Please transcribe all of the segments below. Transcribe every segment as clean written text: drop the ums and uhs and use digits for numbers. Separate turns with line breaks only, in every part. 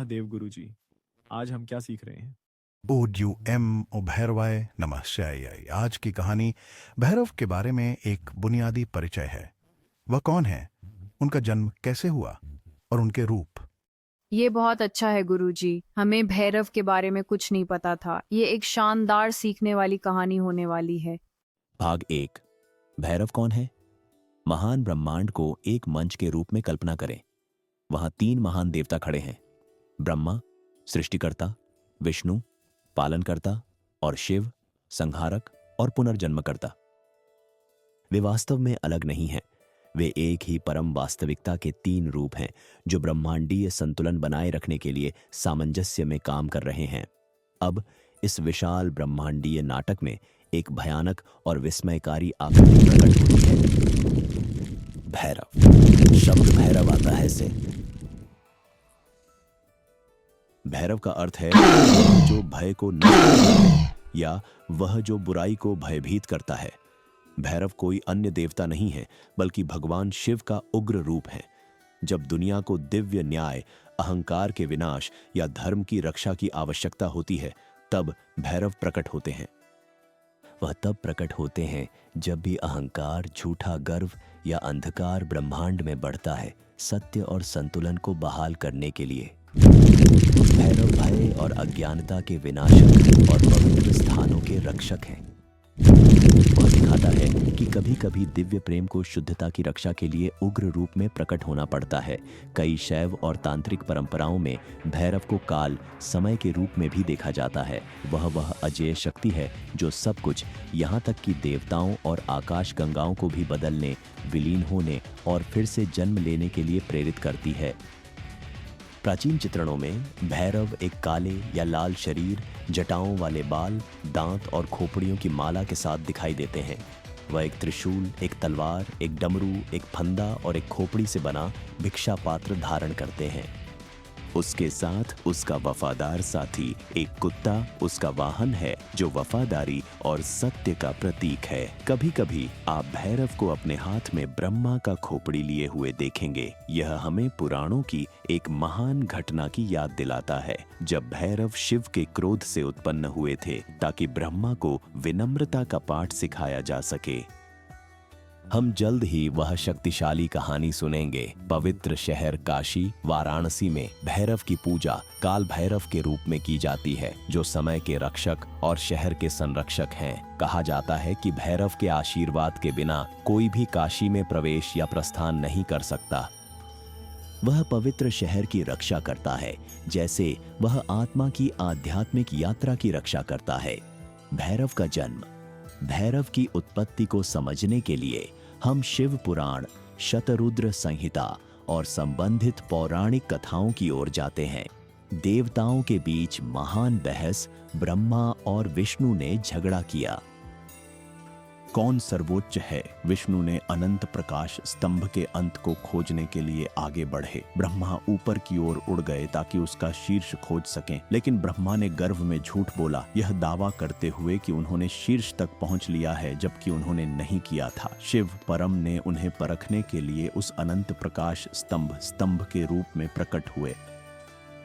महादेव गुरुजी। आज हम क्या सीख रहे हैं?
ODUM ओ भैरवाय नमः शिवाय। आज की कहानी भैरव के बारे में एक बुनियादी परिचय है। वह कौन है, उनका जन्म कैसे हुआ और उनके रूप।
ये बहुत अच्छा है गुरुजी। हमें भैरव के बारे में कुछ नहीं पता था। ये एक शानदार सीखने वाली कहानी होने वाली है।
भाग 1। भैरव कौन है? महान ब्रह्मांड को एक मंच के रूप में कल्पना करें। वहां 3 महान देवता खड़े हैं, ब्रह्मा सृष्टिकर्ता, विष्णु पालनकर्ता और शिव संहारक और पुनर्जन्मकर्ता। वे वास्तव में अलग नहीं हैं। वे एक ही परम वास्तविकता के 3 रूप हैं जो ब्रह्मांडीय संतुलन बनाए रखने के लिए सामंजस्य में काम कर रहे हैं। अब इस विशाल ब्रह्मांडीय नाटक में एक भयानक और विस्मयकारी आकृति प्रकट होती है। भैरव शब्द भैरव आता है से। भैरव का अर्थ है जो भय को नष्ट करता है या वह जो बुराई को भयभीत करता है। भैरव कोई अन्य देवता नहीं है बल्कि भगवान शिव का उग्र रूप है। जब दुनिया को दिव्य न्याय, अहंकार के विनाश या धर्म की रक्षा की आवश्यकता होती है, तब भैरव प्रकट होते हैं। वह तब प्रकट होते हैं जब भी अहंकार, झूठा गर्व या अंधकार ब्रह्मांड में बढ़ता है, सत्य और संतुलन को बहाल करने के लिए। भैरव भय और अज्ञानता के विनाशक और पवित्र स्थानों के रक्षक हैं। वह दिखाता है कि कभी कभी दिव्य प्रेम को शुद्धता की रक्षा के लिए उग्र रूप में प्रकट होना पड़ता है। कई शैव और तांत्रिक परंपराओं में भैरव को काल, समय के रूप में भी देखा जाता है। वह अजेय शक्ति है जो सब कुछ, यहाँ तक कि देवताओं और आकाश गंगाओं को भी बदलने, विलीन होने और फिर से जन्म लेने के लिए प्रेरित करती है। प्राचीन चित्रणों में भैरव एक काले या लाल शरीर, जटाओं वाले बाल, दांत और खोपड़ियों की माला के साथ दिखाई देते हैं। वह एक त्रिशूल, एक तलवार, एक डमरू, एक फंदा और एक खोपड़ी से बना भिक्षा पात्र धारण करते हैं। उसके साथ उसका वफादार साथी एक कुत्ता उसका वाहन है जो वफादारी और सत्य का प्रतीक है। कभी कभी आप भैरव को अपने हाथ में ब्रह्मा का खोपड़ी लिए हुए देखेंगे। यह हमें पुराणों की एक महान घटना की याद दिलाता है, जब भैरव शिव के क्रोध से उत्पन्न हुए थे ताकि ब्रह्मा को विनम्रता का पाठ सिखाया जा सके। हम जल्द ही वह शक्तिशाली कहानी सुनेंगे। पवित्र शहर काशी, वाराणसी में भैरव की पूजा काल भैरव के रूप में की जाती है, जो समय के रक्षक और शहर के संरक्षक हैं। कहा जाता है कि भैरव के आशीर्वाद के बिना कोई भी काशी में प्रवेश या प्रस्थान नहीं कर सकता। वह पवित्र शहर की रक्षा करता है, जैसे वह आत्मा की आध्यात्मिक यात्रा की रक्षा करता है। भैरव का जन्म। भैरव की उत्पत्ति को समझने के लिए हम शिव पुराण, शतरुद्र संहिता और संबंधित पौराणिक कथाओं की ओर जाते हैं। देवताओं के बीच महान बहस, ब्रह्मा और विष्णु ने झगड़ा किया।
कौन सर्वोच्च है? विष्णु ने अनंत प्रकाश स्तंभ के अंत को खोजने के लिए आगे बढ़े। ब्रह्मा ऊपर की ओर उड़ गए ताकि उसका शीर्ष खोज सकें, लेकिन ब्रह्मा ने गर्व में झूठ बोला, यह दावा करते हुए कि उन्होंने शीर्ष तक पहुंच लिया है, जबकि उन्होंने नहीं किया था। शिव परम ने उन्हें परखने के लिए उस अनंत प्रकाश स्तंभ के रूप में प्रकट हुए।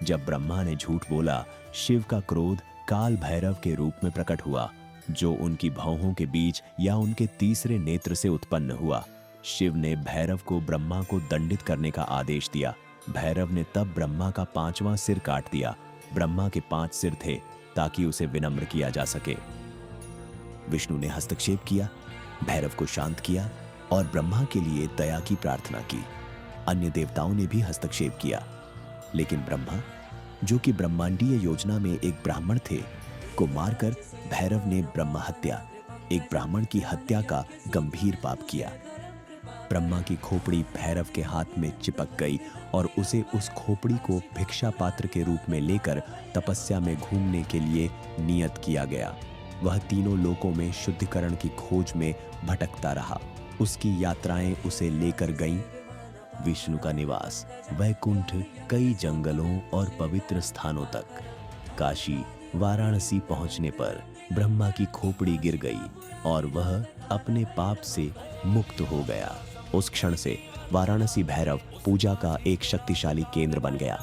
जब ब्रह्मा ने झूठ बोला, शिव का क्रोध काल भैरव के रूप में प्रकट हुआ, जो उनकी भौहों के बीच या उनके तीसरे नेत्र से उत्पन्न हुआ। शिव ने भैरव को ब्रह्मा को दंडित करने का आदेश दिया। भैरव ने तब ब्रह्मा का 5वां सिर काट दिया। ब्रह्मा के 5 सिर थे ताकि उसे विनम्र किया जा सके। विष्णु ने हस्तक्षेप किया, भैरव को शांत किया और ब्रह्मा के लिए दया की प्रार्थना की। अन्य देवताओं ने भी हस्तक्षेप किया, लेकिन ब्रह्मा, जो कि ब्रह्मांडीय योजना में एक ब्राह्मण थे, को मारकर भैरव ने ब्रह्म हत्या, एक ब्राह्मण की हत्या का गंभीर पाप किया। ब्रह्मा की खोपड़ी भैरव के हाथ में चिपक गई और उसे उस खोपड़ी को भिक्षा पात्र के रूप में लेकर तपस्या में घूमने के लिए नियत किया गया। वह तीनों लोकों में शुद्धिकरण की खोज में भटकता रहा। उसकी यात्राएं उसे लेकर गईं। विष्णु का निवास, वैकुंठ, कई जंगलों और पवित्र स्थानों तक। काशी, वाराणसी पहुंचने पर ब्रह्मा की खोपड़ी गिर गई और वह अपने पाप से मुक्त हो गया। उस क्षण से वाराणसी भैरव पूजा का एक शक्तिशाली केंद्र बन गया।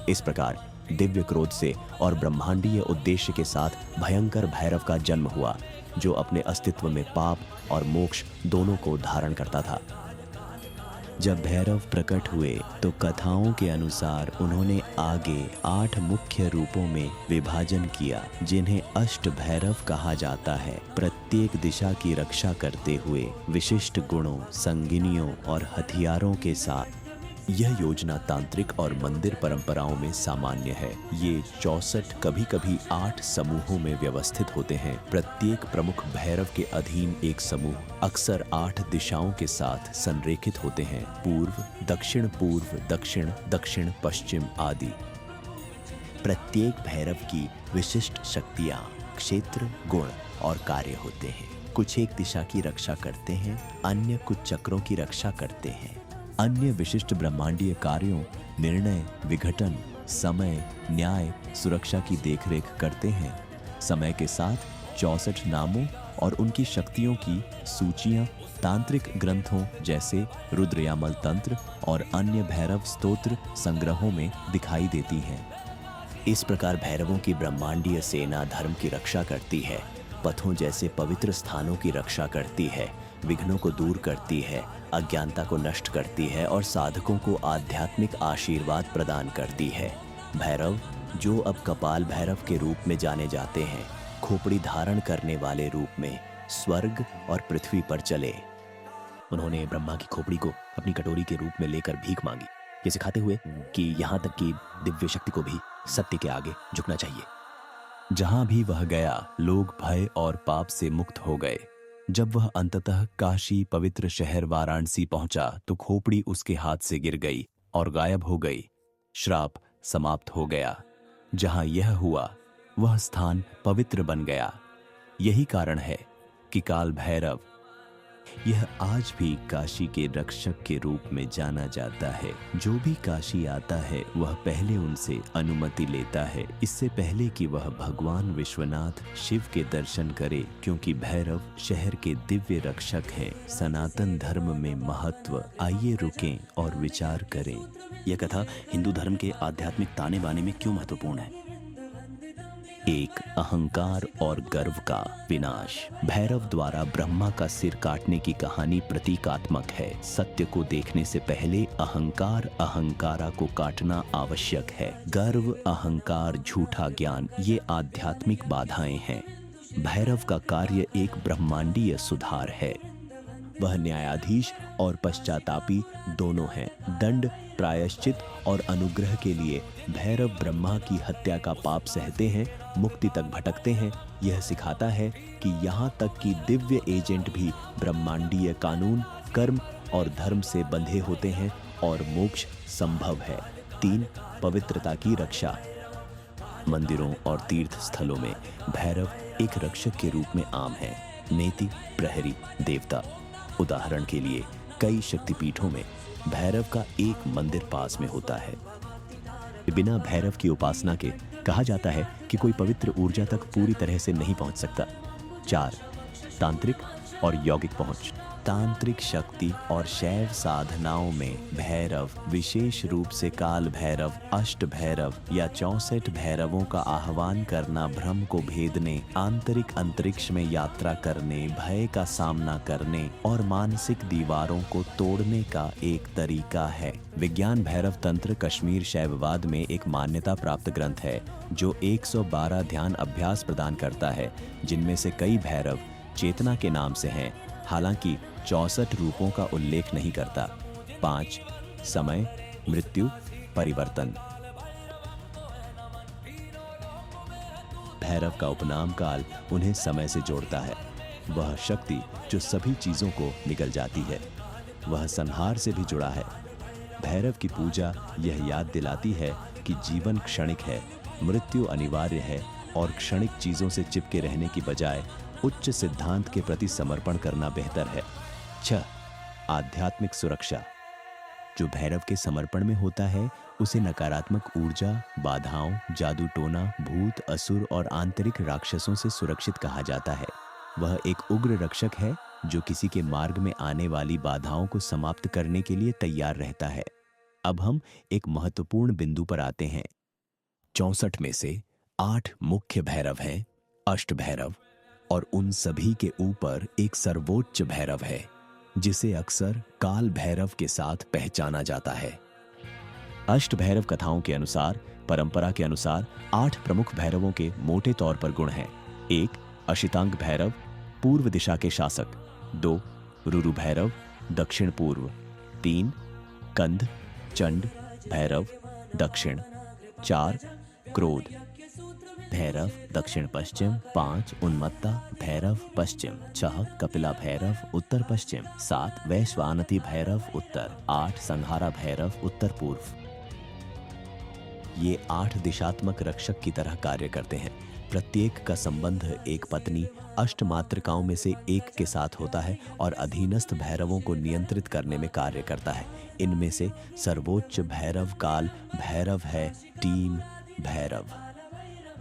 इस प्रकार दिव्य क्रोध से और ब्रह्मांडीय उद्देश्य के साथ भयंकर भैरव का जन्म हुआ, जो अपने अस्तित्व में पाप और मोक्ष दोनों को धारण करता था। जब भैरव प्रकट हुए तो कथाओं के अनुसार उन्होंने आगे 8 मुख्य रूपों में विभाजन किया, जिन्हें अष्ट भैरव कहा जाता है। प्रत्येक दिशा की रक्षा करते हुए विशिष्ट गुणों, संगिनियों और हथियारों के साथ। यह योजना तांत्रिक और मंदिर परंपराओं में सामान्य है। ये 64 कभी कभी 8 समूहों में व्यवस्थित होते हैं। प्रत्येक प्रमुख भैरव के अधीन एक समूह अक्सर 8 दिशाओं के साथ संरेखित होते हैं, पूर्व, दक्षिण, दक्षिण पश्चिम आदि। प्रत्येक भैरव की विशिष्ट शक्तियाँ, क्षेत्र, गुण और कार्य होते हैं। कुछ एक दिशा की रक्षा करते हैं, अन्य कुछ चक्रों की रक्षा करते हैं। अन्य विशिष्ट ब्रह्मांडीय कार्यों, निर्णय, विघटन, समय, न्याय, सुरक्षा की देखरेख करते हैं। समय के साथ 64 नामों और उनकी शक्तियों की सूचियां तांत्रिक ग्रंथों जैसे रुद्रयामल तंत्र और अन्य भैरव स्तोत्र संग्रहों में दिखाई देती हैं। इस प्रकार भैरवों की ब्रह्मांडीय सेना धर्म की रक्षा करती है, पथों जैसे पवित्र स्थानों की रक्षा करती है, विघ्नों को दूर करती है, अज्ञानता को नष्ट करती है और साधकों को आध्यात्मिक आशीर्वाद प्रदान करती है। भैरव, जो अब कपाल भैरव के रूप में जाने जाते हैं, खोपड़ी धारण करने वाले रूप में स्वर्ग और पृथ्वी पर चले। उन्होंने ब्रह्मा की खोपड़ी को अपनी कटोरी के रूप में लेकर भीख मांगी, ये सिखाते हुए कि यहाँ तक कि दिव्य शक्ति को भी सत्य के आगे झुकना चाहिए। जहां भी वह गया, लोग भय और पाप से मुक्त हो गए। जब वह अंततः काशी पवित्र शहर वाराणसी पहुंचा तो खोपड़ी उसके हाथ से गिर गई और गायब हो गई। श्राप समाप्त हो गया। जहां यह हुआ वह स्थान पवित्र बन गया। यही कारण है कि काल भैरव यह आज भी काशी के रक्षक के रूप में जाना जाता है। जो भी काशी आता है वह पहले उनसे अनुमति लेता है, इससे पहले कि वह भगवान विश्वनाथ शिव के दर्शन करे, क्योंकि भैरव शहर के दिव्य रक्षक हैं। सनातन धर्म में महत्व, आइए रुकें और विचार करें।
यह कथा हिंदू धर्म के आध्यात्मिक ताने बाने में क्यों महत्वपूर्ण है?
एक, अहंकार और गर्व का विनाश। भैरव द्वारा ब्रह्मा का सिर काटने की कहानी प्रतीकात्मक है। सत्य को देखने से पहले अहंकारा को काटना आवश्यक है। गर्व, अहंकार, झूठा ज्ञान, ये आध्यात्मिक बाधाएं हैं। भैरव का कार्य एक ब्रह्मांडीय सुधार है। वह न्यायाधीश और पश्चातापी दोनों हैं। दंड, प्रायश्चित और अनुग्रह के लिए भैरव ब्रह्मा की हत्या का पाप सहते हैं, मुक्ति तक भटकते हैं। यह सिखाता है कि यहाँ तक कि दिव्य एजेंट भी ब्रह्मांडीय कानून, कर्म और धर्म से बंधे होते हैं और मोक्ष संभव है। 3, पवित्रता की रक्षा। मंदिरों और तीर्थ स्थलों में भैरव एक रक्षक के रूप में आम है। नेति, प्रहरी, देवता। उदाहरण के लिए कई शक्तिपीठों में भैरव का एक मंदिर पास में होता है। बिना भैरव की उपासना के कहा जाता है कि कोई पवित्र ऊर्जा तक पूरी तरह से नहीं पहुंच सकता। 4, तांत्रिक और यौगिक पहुंच। तांत्रिक शक्ति और शैव साधनाओं में भैरव, विशेष रूप से काल भैरव, अष्ट भैरव या 64 भैरवों का आह्वान करना भ्रम को भेदने, आंतरिक अंतरिक्ष में यात्रा करने, भय का सामना करने और मानसिक दीवारों को तोड़ने का एक तरीका है। विज्ञान भैरव तंत्र कश्मीर शैववाद में एक मान्यता प्राप्त ग्रंथ है जो 112 ध्यान अभ्यास प्रदान करता है, जिनमें से कई भैरव चेतना के नाम से हैं, हालांकि 64 रूपों का उल्लेख नहीं करता। 5, समय, मृत्यु, परिवर्तन। भैरव का उपनाम काल उन्हें समय से जोड़ता है। वह शक्ति जो सभी चीजों को निगल जाती है। वह संहार से भी जुड़ा है। भैरव की पूजा यह याद दिलाती है कि जीवन क्षणिक है, मृत्यु अनिवार्य है और क्षणिक चीजों से चिपके रहने की बजाय उच्च सिद्धांत के प्रति समर्पण करना बेहतर है। 6, आध्यात्मिक सुरक्षा। जो भैरव के समर्पण में होता है उसे नकारात्मक ऊर्जा, बाधाओं, जादू टोना, भूत, असुर और आंतरिक राक्षसों से सुरक्षित कहा जाता है। वह एक उग्र रक्षक है जो किसी के मार्ग में आने वाली बाधाओं को समाप्त करने के लिए तैयार रहता है। अब हम एक महत्वपूर्ण बिंदु पर आते हैं। 64 में से 8 मुख्य भैरव हैं, अष्ट भैरव, और उन सभी के ऊपर एक सर्वोच्च भैरव है जिसे अक्सर काल भैरव के साथ पहचाना जाता है। अष्ट भैरव कथाओं के अनुसार, परंपरा के अनुसार 8 प्रमुख भैरवों के मोटे तौर पर गुण हैं। 1 अशितांग भैरव, पूर्व दिशा के शासक। 2 रुरु भैरव, दक्षिण पूर्व। 3 कंध चंड भैरव, दक्षिण। 4 क्रोध भैरव, दक्षिण पश्चिम। 5 उन्मत्ता भैरव, पश्चिम। 6 कपिला भैरव, उत्तर पश्चिम। 7 वैश्वानति भैरव, उत्तर। 8 संहारा भैरव, उत्तर पूर्व। ये 8 दिशात्मक रक्षक की तरह कार्य करते हैं। प्रत्येक का संबंध एक पत्नी अष्टमातृकाओं में से एक के साथ होता है और अधीनस्थ भैरवों को नियंत्रित करने में कार्य करता है। इनमें से सर्वोच्च भैरव काल भैरव है, टीम भैरव।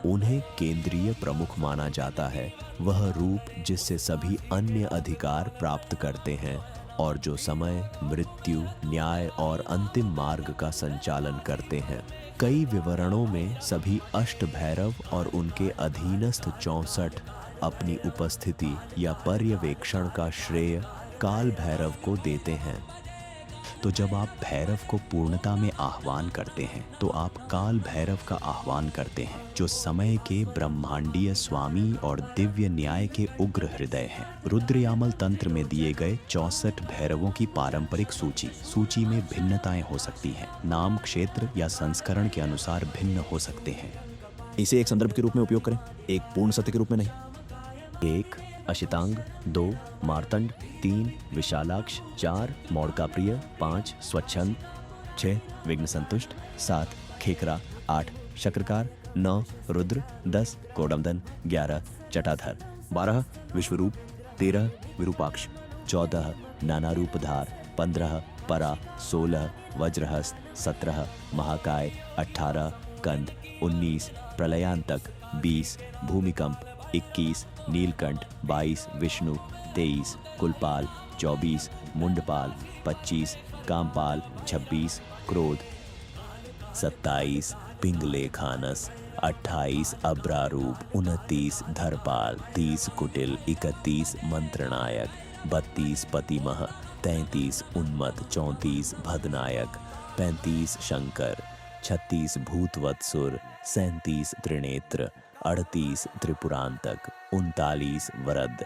उन्हें केंद्रीय प्रमुख माना जाता है, वह रूप जिससे सभी अन्य अधिकार प्राप्त करते हैं और जो समय, मृत्यु, न्याय और अंतिम मार्ग का संचालन करते हैं। कई विवरणों में सभी अष्ट भैरव और उनके अधीनस्थ 64 अपनी उपस्थिति या पर्यवेक्षण का श्रेय काल भैरव को देते हैं। तो जब आप भैरव को पूर्णता में आह्वान करते हैं तो आप काल भैरव का आह्वान करते हैं, जो समय के ब्रह्मांडीय स्वामी और दिव्य न्याय के उग्र हृदय हैं। रुद्रयामल तंत्र में दिए गए 64 भैरवों की पारंपरिक सूची में भिन्नताएं हो सकती हैं। नाम, क्षेत्र या संस्करण के अनुसार भिन्न हो सकते हैं। इसे एक संदर्भ के रूप में उपयोग करें, एक पूर्ण सत्य के रूप में नहीं। 1 अशितांग, 2 मार्तंड, 3 विशालाक्ष, 4 मौड़का प्रिय, 5 स्वच्छंद, 6 विघ्न संतुष्ट, 7 खेकरा, 8 शक्रकार, 9 रुद्र, 10 कोडमदन, 11 जटाधर, 12 विश्वरूप, 13 विरूपाक्ष, 14 नाना रूपधार, 15 परा, 16 वज्रहस्त, 17 महाकाय, 18 कंद, 19 प्रलयांतक, 20 भूमिकंप, 21 नीलकंठ, 22 विष्णु, 23 कुलपाल, 24 मुंडपाल, 25 कामपाल, 26 क्रोध, 27 पिंगले खानस, 28 अब्रारूप, 29 धरपाल, 30 कुटिल, 31 मंत्रनायक, 32 पतिमह, 33 उन्मत, 34 भदनायक, 35 शंकर, 36 भूतवत्सुर, 37 त्रिनेत्र, 38 त्रिपुरांतक, 39 वरद,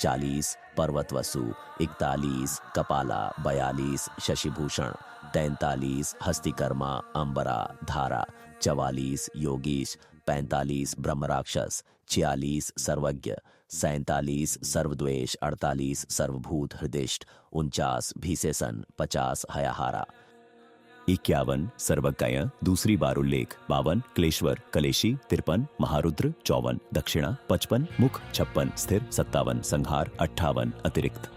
40 पर्वतवसु, 41 कपाला, 42 शशिभूषण, 43 हस्तिकर्मा, अंबरा, धारा, 44 योगीश, 45 ब्रह्मराक्षस, 46 सर्वज्ञ, 47 सर्वद्वेष, 48 सर्वभूत हृदिष्ट, 49 भीसेसन, 50 हयाहारा, 51 सर्वज्ञय, दूसरी बार उल्लेख, 52 क्लेश्वर कलेशी, 53 महारुद्र, 54 दक्षिणा, 55 मुख, 56 स्थिर, 57 संहार, 58 अतिरिक्त।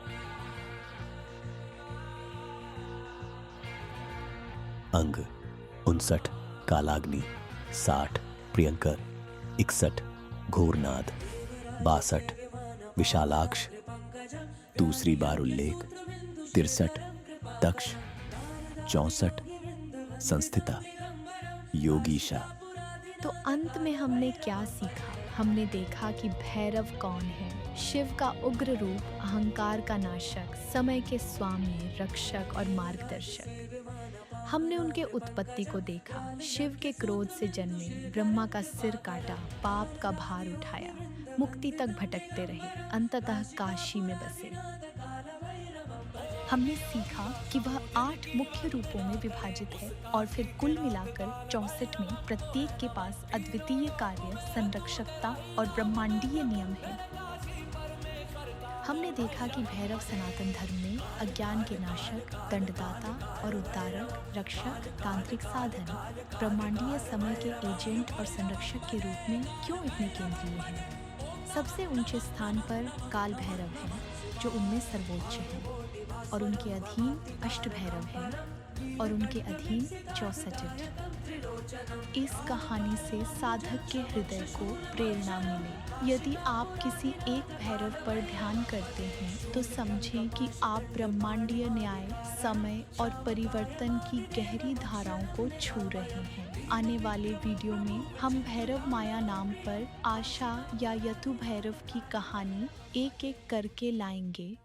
अंग 59 कालाग्नि, 60 प्रियंकर, 61 घोरनाद, 62 विशालाक्ष, दूसरी बार उल्लेख, 63 दक्ष, 64 संस्थिता, योगीशा।
तो अंत में हमने क्या सीखा? हमने देखा कि भैरव कौन है। शिव का उग्र रूप, अहंकार का नाशक, समय के स्वामी, रक्षक और मार्गदर्शक। हमने उनके उत्पत्ति को देखा। शिव के क्रोध से जन्मे, ब्रह्मा का सिर काटा, पाप का भार उठाया, मुक्ति तक भटकते रहे, अंततः काशी में बसे। हमने सीखा कि वह 8 मुख्य रूपों में विभाजित है और फिर कुल मिलाकर 64 में प्रत्येक के पास अद्वितीय कार्य, संरक्षकता और ब्रह्मांडीय नियम है। हमने देखा कि भैरव सनातन धर्म में अज्ञान के नाशक, दंडदाता और उद्धारक, रक्षक, तांत्रिक साधन, ब्रह्मांडीय समय के एजेंट और संरक्षक के रूप में क्यों इतने केंद्रीय हैं। सबसे ऊंचे स्थान पर काल भैरव हैं, जो उनमें सर्वोच्च हैं, और उनके अधीन अष्ट भैरव हैं और उनके अधीन 64। इस कहानी से साधक के हृदय को प्रेरणा मिले। यदि आप किसी एक भैरव पर ध्यान करते हैं तो समझें कि आप ब्रह्मांडीय न्याय, समय और परिवर्तन की गहरी धाराओं को छू रहे हैं। आने वाले वीडियो में हम भैरव माया नाम पर आशा या यतु भैरव की कहानी एक एक करके लाएंगे